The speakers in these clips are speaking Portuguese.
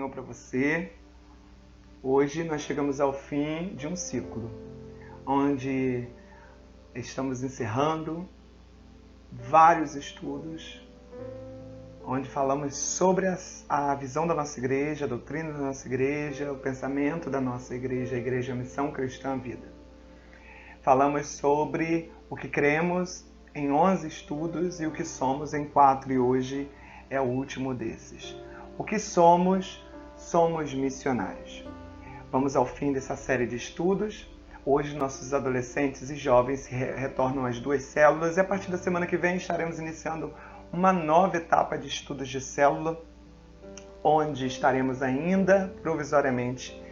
Senhor para você. Hoje nós chegamos ao fim de um ciclo, onde estamos encerrando vários estudos, onde falamos sobre a visão da nossa igreja, a doutrina da nossa igreja, o pensamento da nossa igreja, a Igreja Missão Cristã Vida. Falamos sobre o que cremos em 11 estudos e o que somos em 4, e hoje é o último desses. O que somos? Somos missionários. Vamos ao fim dessa série de estudos. Hoje nossos adolescentes e jovens retornam às 2 células e a partir da semana que vem estaremos iniciando uma nova etapa de estudos de célula, onde estaremos ainda provisoriamente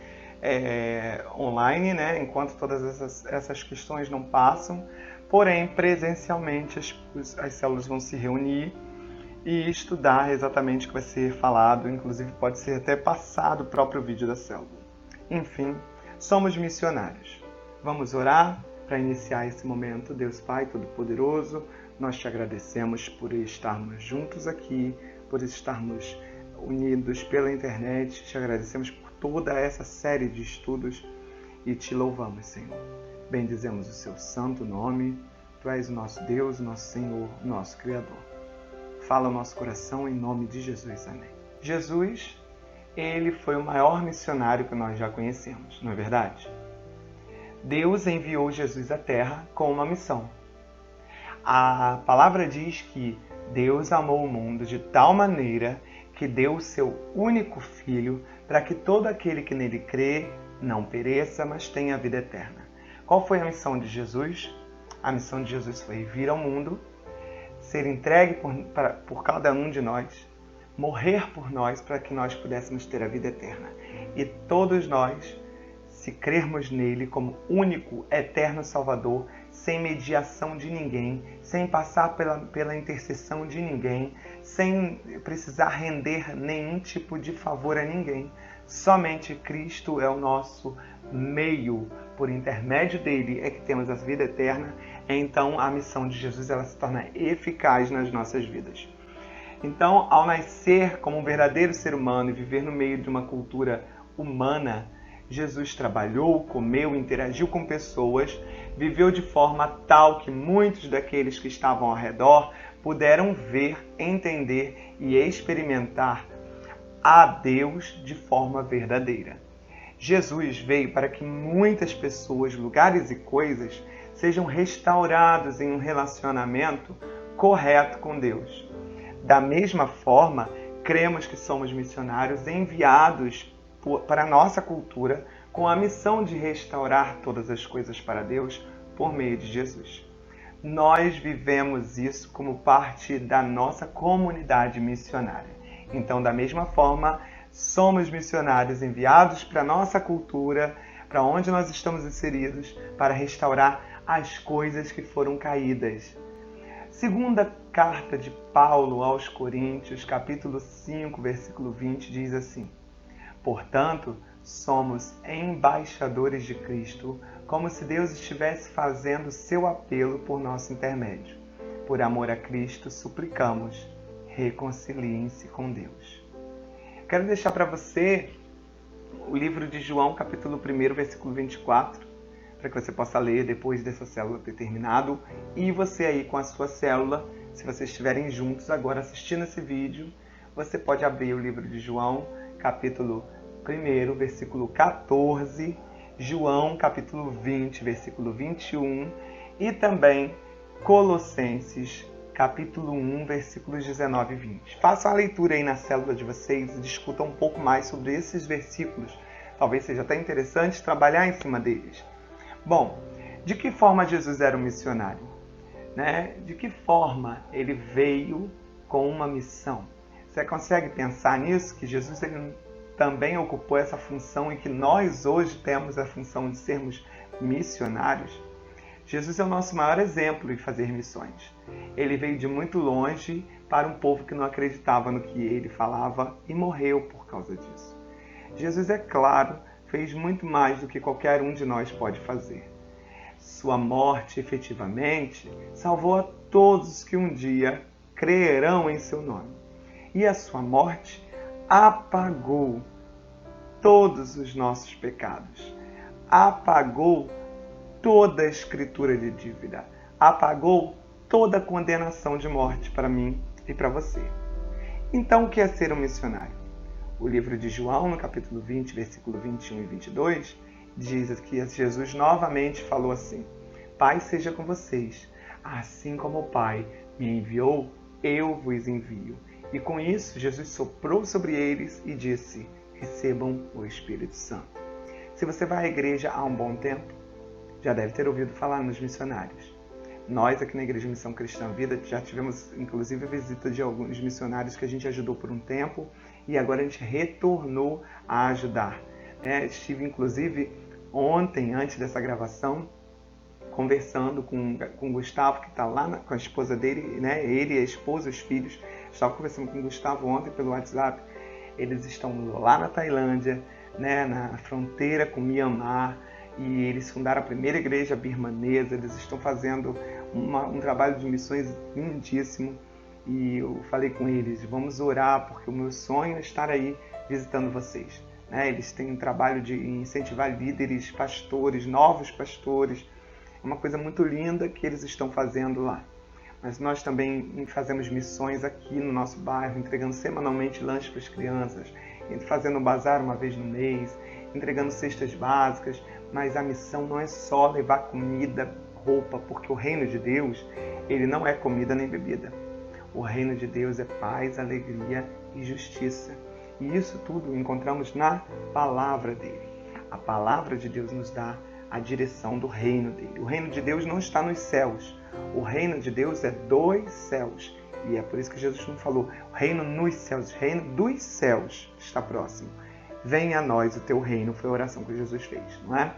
online, né? Enquanto todas essas questões não passam. Porém, presencialmente as células vão se reunir e estudar exatamente o que vai ser falado, inclusive pode ser até passado o próprio vídeo da célula. Enfim, somos missionários. Vamos orar para iniciar esse momento. Deus Pai Todo-Poderoso, nós te agradecemos por estarmos juntos aqui, por estarmos unidos pela internet. Te agradecemos por toda essa série de estudos e te louvamos, Senhor. Bendizemos o seu santo nome. Tu és o nosso Deus, o nosso Senhor, o nosso Criador. Fala o nosso coração em nome de Jesus. Amém. Jesus, ele foi o maior missionário que nós já conhecemos, não é verdade? Deus enviou Jesus à Terra com uma missão. A palavra diz que Deus amou o mundo de tal maneira que deu o seu único Filho para que todo aquele que nele crê não pereça, mas tenha a vida eterna. Qual foi a missão de Jesus? A missão de Jesus foi vir ao mundo, ser entregue por cada um de nós, morrer por nós para que nós pudéssemos ter a vida eterna. E todos nós, se crermos nele como único, eterno Salvador, sem mediação de ninguém, sem passar pela intercessão de ninguém, sem precisar render nenhum tipo de favor a ninguém, somente Cristo é o nosso meio, por intermédio dele é que temos a vida eterna. Então a missão de Jesus ela se torna eficaz nas nossas vidas. Então, ao nascer como um verdadeiro ser humano e viver no meio de uma cultura humana, Jesus trabalhou, comeu, interagiu com pessoas, viveu de forma tal que muitos daqueles que estavam ao redor puderam ver, entender e experimentar a Deus de forma verdadeira. Jesus veio para que muitas pessoas, lugares e coisas sejam restaurados em um relacionamento correto com Deus. Da mesma forma, cremos que somos missionários enviados para a nossa cultura com a missão de restaurar todas as coisas para Deus por meio de Jesus. Nós vivemos isso como parte da nossa comunidade missionária. Então, da mesma forma, somos missionários enviados para a nossa cultura, para onde nós estamos inseridos, para restaurar as coisas que foram caídas. Segunda carta de Paulo aos Coríntios, capítulo 5, versículo 20, diz assim: Portanto, somos embaixadores de Cristo, como se Deus estivesse fazendo seu apelo por nosso intermédio. Por amor a Cristo, suplicamos, reconciliem-se com Deus. Quero deixar para você o livro de João, capítulo 1, versículo 24, para que você possa ler depois dessa célula ter terminado. E você aí com a sua célula, se vocês estiverem juntos agora assistindo esse vídeo, você pode abrir o livro de João, capítulo 1, versículo 14, João, capítulo 20, versículo 21 e também Colossenses, capítulo 1, versículos 19 e 20. Façam a leitura aí na célula de vocês e discutam um pouco mais sobre esses versículos. Talvez seja até interessante trabalhar em cima deles. Bom, de que forma Jesus era um missionário? De que forma ele veio com uma missão? Você consegue pensar nisso? Que Jesus ele também ocupou essa função e que nós hoje temos a função de sermos missionários? Jesus é o nosso maior exemplo em fazer missões. Ele veio de muito longe para um povo que não acreditava no que ele falava e morreu por causa disso. Jesus, é claro, fez muito mais do que qualquer um de nós pode fazer. Sua morte, efetivamente, salvou a todos que um dia crerão em seu nome. E a sua morte apagou todos os nossos pecados, apagou toda a escritura de dívida, apagou toda a condenação de morte para mim e para você. Então, o que é ser um missionário? O livro de João, no capítulo 20, versículo 21 e 22, diz que Jesus novamente falou assim: Pai seja com vocês, assim como o Pai me enviou, eu vos envio. E com isso, Jesus soprou sobre eles e disse: recebam o Espírito Santo. Se você vai à igreja há um bom tempo, já deve ter ouvido falar nos missionários. Nós aqui na Igreja Missão Cristã Vida já tivemos inclusive a visita de alguns missionários que a gente ajudou por um tempo e agora a gente retornou a ajudar. Estive inclusive ontem, antes dessa gravação, conversando com o Gustavo, que está lá com a esposa dele, ele, a esposa, os filhos. Estava conversando com o Gustavo ontem pelo WhatsApp. Eles estão lá na Tailândia, na fronteira com Myanmar, e eles fundaram a primeira igreja birmanesa. Eles estão fazendo um trabalho de missões lindíssimo. E eu falei com eles: vamos orar, porque o meu sonho é estar aí visitando vocês. Eles têm um trabalho de incentivar líderes, pastores, novos pastores. É uma coisa muito linda que eles estão fazendo lá. Mas nós também fazemos missões aqui no nosso bairro, entregando semanalmente lanches para as crianças, fazendo um bazar uma vez no mês, entregando cestas básicas. Mas a missão não é só levar comida, roupa, porque o reino de Deus, ele não é comida nem bebida. O reino de Deus é paz, alegria e justiça. E isso tudo encontramos na palavra dele. A palavra de Deus nos dá a direção do reino dele. O reino de Deus não está nos céus. O reino de Deus é dos céus. E é por isso que Jesus não falou o reino nos céus, o reino dos céus está próximo. Venha a nós o teu reino, foi a oração que Jesus fez, não é?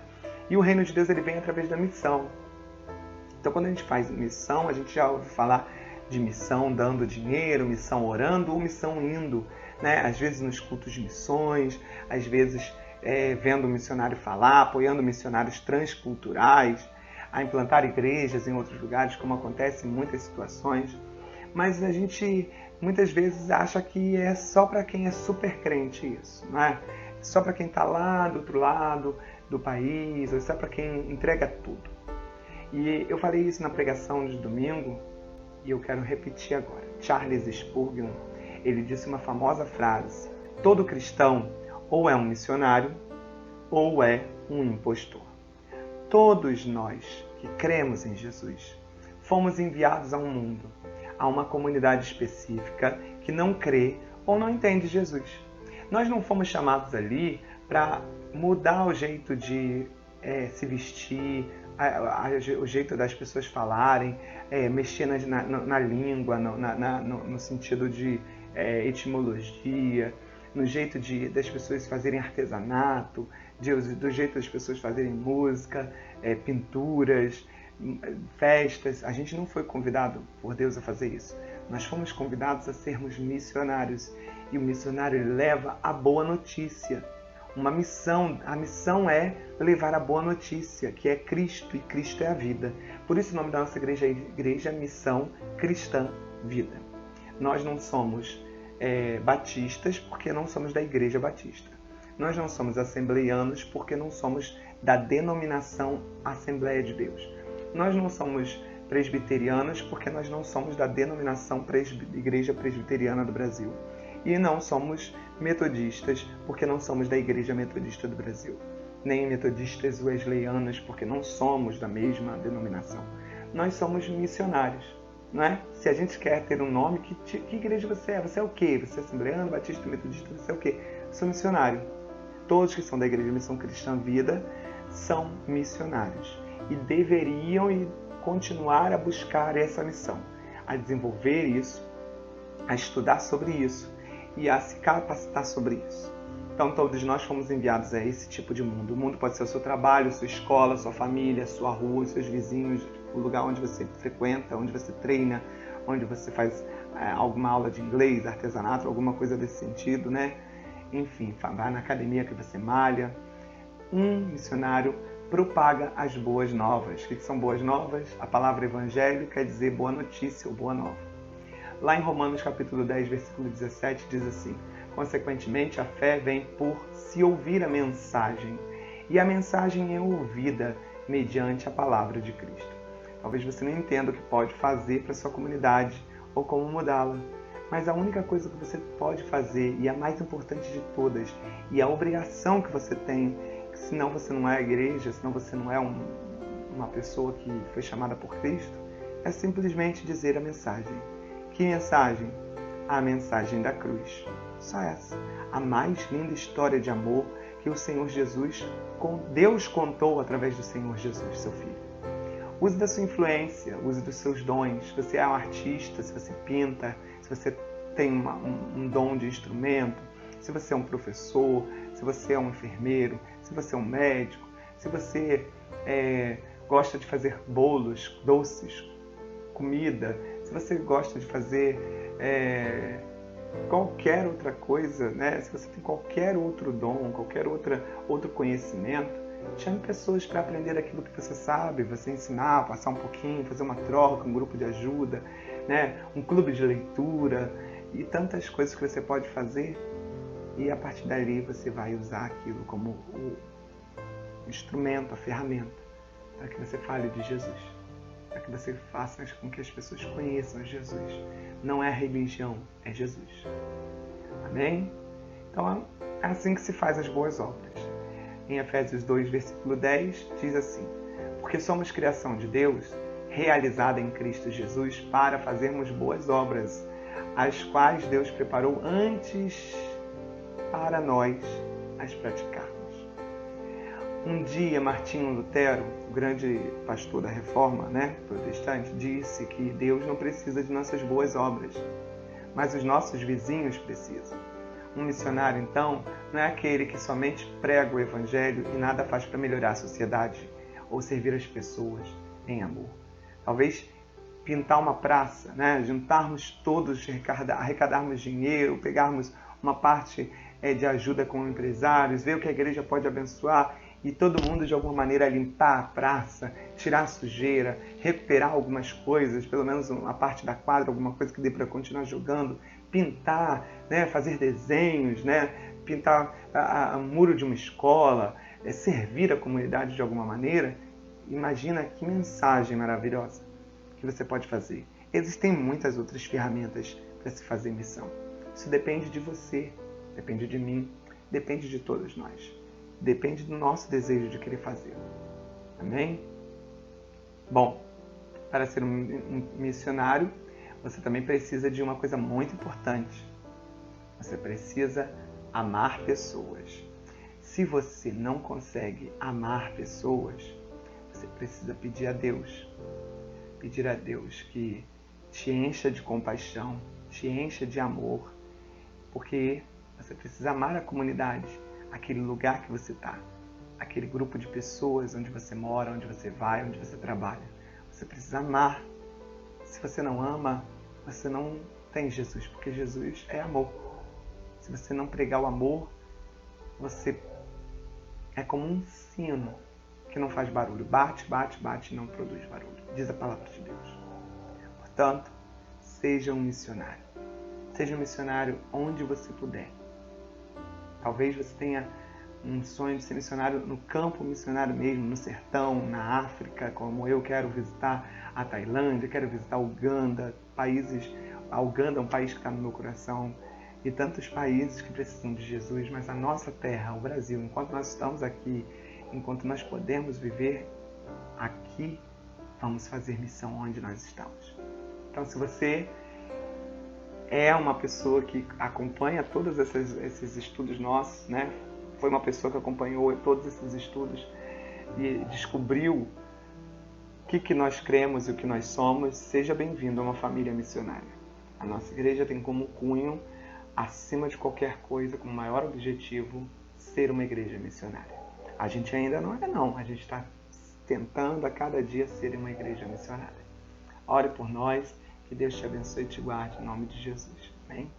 E o reino de Deus, ele vem através da missão. Então, quando a gente faz missão, a gente já ouve falar de missão dando dinheiro, missão orando ou missão indo, às vezes nos cultos de missões, às vezes vendo o missionário falar, apoiando missionários transculturais, a implantar igrejas em outros lugares, como acontece em muitas situações. Mas a gente muitas vezes acha que é só para quem é super crente isso, não é? Só para quem está lá do outro lado do país, ou só para quem entrega tudo. E eu falei isso na pregação de domingo e eu quero repetir agora. Charles Spurgeon, ele disse uma famosa frase: todo cristão ou é um missionário ou é um impostor. Todos nós que cremos em Jesus fomos enviados a um mundo, a uma comunidade específica que não crê ou não entende Jesus. Nós não fomos chamados ali para mudar o jeito de se vestir, o jeito das pessoas falarem, mexer na língua, no sentido de etimologia, no jeito das pessoas fazerem artesanato, do jeito das pessoas fazerem música, pinturas, festas. A gente não foi convidado por Deus a fazer isso. Nós fomos convidados a sermos missionários. E o missionário, ele leva a boa notícia. Uma missão. A missão é levar a boa notícia, que é Cristo, e Cristo é a vida. Por isso o nome da nossa igreja é Igreja Missão Cristã Vida. Nós não somos batistas, porque não somos da Igreja Batista. Nós não somos assembleianos, porque não somos da denominação Assembleia de Deus. Nós não somos presbiterianos, porque nós não somos da denominação Igreja Presbiteriana do Brasil. E não somos metodistas, porque não somos da Igreja Metodista do Brasil. Nem metodistas wesleyanos, porque não somos da mesma denominação. Nós somos missionários, não é? Se a gente quer ter um nome, que igreja você é? Você é o quê? Você é assembleano, batista, metodista? Você é o quê? Eu sou missionário. Todos que são da Igreja Missão Cristã Vida são missionários. E deveriam continuar a buscar essa missão, a desenvolver isso, a estudar sobre isso e a se capacitar sobre isso. Então todos nós fomos enviados a esse tipo de mundo. O mundo pode ser o seu trabalho, sua escola, sua família, sua rua, seus vizinhos, o lugar onde você frequenta, onde você treina, onde você faz alguma aula de inglês, artesanato, alguma coisa desse sentido, Enfim, vai na academia que você malha. Um missionário propaga as boas novas. O que são boas novas? A palavra evangelho quer dizer boa notícia ou boa nova. Lá em Romanos capítulo 10, versículo 17, diz assim: Consequentemente, a fé vem por se ouvir a mensagem. E a mensagem é ouvida mediante a palavra de Cristo. Talvez você não entenda o que pode fazer para a sua comunidade ou como mudá-la. Mas a única coisa que você pode fazer, e a mais importante de todas, e a obrigação que você tem, senão você não é a igreja, senão você não é uma pessoa que foi chamada por Cristo, é simplesmente dizer a mensagem. Que mensagem? A mensagem da cruz. Só essa. A mais linda história de amor que o Senhor Jesus, Deus contou através do Senhor Jesus, seu Filho. Use da sua influência, use dos seus dons. Se você é um artista, se você pinta, se você tem um dom de instrumento, se você é um professor, se você é um enfermeiro, se você é um médico, se você gosta de fazer bolos, doces, comida, se você gosta de fazer qualquer outra coisa, né? Se você tem qualquer outro dom, qualquer outro conhecimento, chame pessoas para aprender aquilo que você sabe, você ensinar, passar um pouquinho, fazer uma troca, um grupo de ajuda, né? Um clube de leitura e tantas coisas que você pode fazer, e a partir dali você vai usar aquilo como o instrumento, a ferramenta, para que você fale de Jesus, para que você faça com que as pessoas conheçam Jesus. Não é a religião, é Jesus. Amém? Então é assim que se faz as boas obras. Em Efésios 2, versículo 10, diz assim: porque somos criação de Deus, realizada em Cristo Jesus, para fazermos boas obras, as quais Deus preparou antes para nós as praticarmos. Um dia, Martinho Lutero, o grande pastor da Reforma, protestante, disse que Deus não precisa de nossas boas obras, mas os nossos vizinhos precisam. Um missionário, então, não é aquele que somente prega o Evangelho e nada faz para melhorar a sociedade ou servir as pessoas em amor. Talvez pintar uma praça, juntarmos todos, arrecadarmos dinheiro, pegarmos uma parte de ajuda com empresários, ver o que a igreja pode abençoar e todo mundo de alguma maneira limpar a praça, tirar a sujeira, recuperar algumas coisas, pelo menos uma parte da quadra, alguma coisa que dê para continuar jogando, pintar, fazer desenhos, pintar o muro de uma escola, servir a comunidade de alguma maneira. Imagina que mensagem maravilhosa que você pode fazer. Existem muitas outras ferramentas para se fazer missão. Isso depende de você, depende de mim, depende de todos nós. Depende do nosso desejo de querer fazer. Amém? Bom, para ser um missionário, você também precisa de uma coisa muito importante. Você precisa amar pessoas. Se você não consegue amar pessoas, você precisa pedir a Deus. Pedir a Deus que te encha de compaixão, te encha de amor, porque você precisa amar a comunidade, aquele lugar que você está, aquele grupo de pessoas onde você mora, onde você vai, onde você trabalha. Você precisa amar. Se você não ama, você não tem Jesus, porque Jesus é amor. Se você não pregar o amor, você é como um sino que não faz barulho. Bate, bate, bate e não produz barulho. Diz a palavra de Deus. Portanto, seja um missionário. Seja um missionário onde você puder. Talvez você tenha um sonho de ser missionário no campo missionário mesmo, no sertão, na África, como eu quero visitar a Tailândia, quero visitar Uganda, a Uganda é um país que está no meu coração, e tantos países que precisam de Jesus, mas a nossa terra, o Brasil, enquanto nós estamos aqui, enquanto nós podemos viver aqui, vamos fazer missão onde nós estamos. Então, se você é uma pessoa que acompanha todos esses estudos nossos, foi uma pessoa que acompanhou todos esses estudos e descobriu o que nós cremos e o que nós somos, seja bem-vindo a uma família missionária. A nossa igreja tem como cunho, acima de qualquer coisa, como maior objetivo, ser uma igreja missionária. A gente ainda não é, não. A gente está tentando a cada dia ser uma igreja missionária. Ore por nós, que Deus te abençoe e te guarde, em nome de Jesus. Amém?